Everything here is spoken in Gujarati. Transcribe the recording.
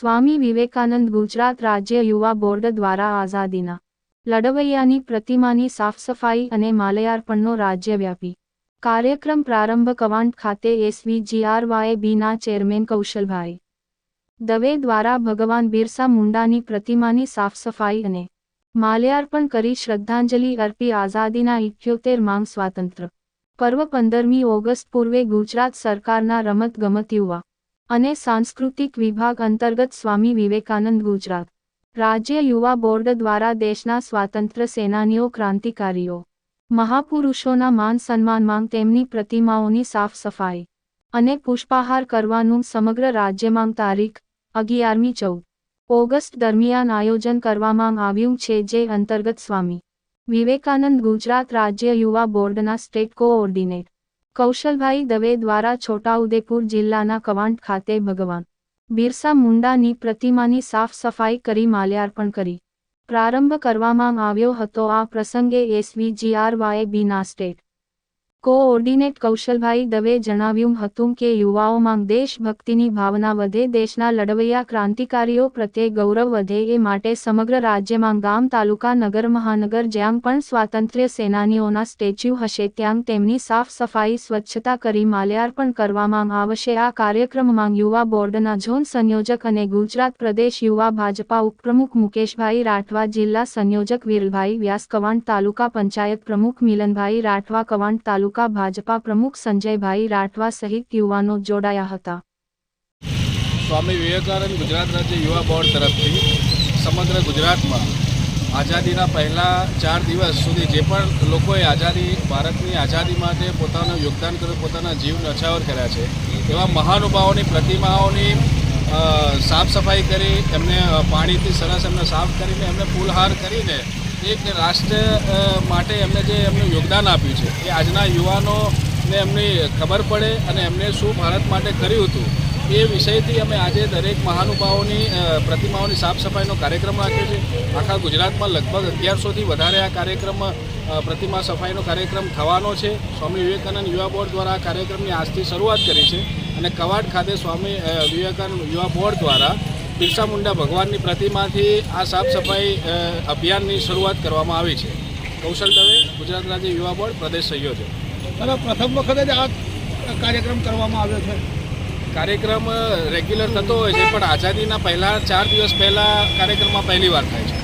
સ્વામી વિવેકાનંદ ગુજરાત રાજ્ય યુવા બોર્ડ દ્વારા આઝાદીના લડવૈયાની પ્રતિમાની સાફસફાઈ અને માલ્યાર્પણનો રાજ્યવ્યાપી કાર્યક્રમ પ્રારંભ કવાંટ ખાતે SVGRYBના ચેરમેન કૌશલભાઈ દવે દ્વારા ભગવાન બિરસા મુંડાની પ્રતિમાની સાફસફાઈ અને માલ્યાર્પણ કરી શ્રદ્ધાંજલિ અર્પી આઝાદીના 78માં સ્વાતંત્ર્ય પર્વ 15મી ઓગસ્ટ પૂર્વે ગુજરાત સરકારના રમતગમત યુવા અને સાંસ્કૃતિક વિભાગ અંતર્ગત સ્વામી વિવેકાનંદ ગુજરાત રાજ્ય યુવા બોર્ડ દ્વારા દેશના સ્વાતંત્ર્ય સેનાનીઓ ક્રાંતિકારીઓ મહાપુરુષોના માન સન્માનમાં તેમની પ્રતિમાઓની સાફ સફાઈ અને પુષ્પાહાર કરવાનું સમગ્ર રાજ્યમાં તારીખ 11મી 14 ઓગસ્ટ દરમિયાન આયોજન કરવામાં આવ્યું છે, જે અંતર્ગત સ્વામી વિવેકાનંદ ગુજરાત રાજ્ય યુવા બોર્ડના સ્ટેટ કોઓર્ડિનેટર કૌશલભાઈ દવે દ્વારા છોટાઉદેપુર જિલ્લાના કવાંટ ખાતે ભગવાન બિરસા મુંડાની પ્રતિમાની સાફ સફાઈ કરી માલ્યાર્પણ કરી પ્રારંભ કરવામાં આવ્યો હતો। આ પ્રસંગે SVGRYBના સ્ટેટ કોઓર્ડિનેટર કૌશલભાઈ દવે જણાવ્યું હતું કે યુવાઓમાં દેશભક્તિની ભાવના વધે, દેશના લડવૈયા ક્રાંતિકારીઓ પ્રત્યે ગૌરવ વધે એ માટે સમગ્ર રાજ્યમાં ગામ, તાલુકા, નગર, મહાનગર જ્યાં પણ સ્વાતંત્ર્ય સેનાનીઓના સ્ટેચ્યુ હશે ત્યાં તેમની સાફ સફાઈ સ્વચ્છતા કરી માલ્યાર્પણ કરવામાં આવશે। આ કાર્યક્રમમાં યુવા બોર્ડના ઝોન સંયોજક અને ગુજરાત પ્રદેશ યુવા ભાજપા ઉપપ્રમુખ મુકેશભાઈ રાઠવા, જિલ્લા સંયોજક વિરલભાઈ વ્યાસ, કવાંટ તાલુકા પંચાયત પ્રમુખ મિલનભાઈ રાઠવા, કવાંટ તાલુકા ભાજપા પ્રમુખ સંજયભાઈ રાઠવા સહિત યુવાનો જોડાયા હતા। સ્વામી વિવેકાનંદ ગુજરાત રાજ્ય યુવા બોર્ડ તરફથી સમગ્ર ગુજરાતમાં આઝાદીના પહેલા 4 દિવસ સુધી જે પણ લોકોએ ભારતની આઝાદી માટે પોતાનું યોગદાન કર્યું, પોતાના જીવ ન્યોછાવર કર્યા છે, એવા મહાનુભાવોની પ્રતિમાઓની સાફ સફાઈ કરી, એમને પાણીથી સરસ એમને સાફ કરીને એમને ફૂલહાર કરીને એક રાષ્ટ્ર માટે એમને જે એમનું યોગદાન આપ્યું છે એ આજના યુવાનોને એમની ખબર પડે અને એમને શું ભારત માટે કર્યું હતું એ વિષયથી અમે આજે દરેક મહાનુભાવોની પ્રતિમાઓની સાફ સફાઈનો કાર્યક્રમ રાખ્યો છે। આખા ગુજરાતમાં લગભગ 1100થી વધારે આ કાર્યક્રમ પ્રતિમા સફાઈનો કાર્યક્રમ થવાનો છે। સ્વામી વિવેકાનંદ યુવા બોર્ડ દ્વારા આ કાર્યક્રમની આજથી શરૂઆત કરી છે અને કવાંટ ખાતે સ્વામી વિવેકાનંદ યુવા બોર્ડ દ્વારા બિરસા મુંડા ભગવાનની પ્રતિમાથી આ સાફ સફાઈ અભિયાનની શરૂઆત કરવામાં આવી છે। કૌશલ દવે, ગુજરાત રાજ્ય યુવા બોર્ડ પ્રદેશ સંયોજક। પ્રથમ વખતે જ આ કાર્યક્રમ કરવામાં આવ્યો છે? કાર્યક્રમ રેગ્યુલર થતો હોય છે, પણ આઝાદીના પહેલા 4 દિવસ પહેલાં કાર્યક્રમમાં પહેલી વાર થાય છે।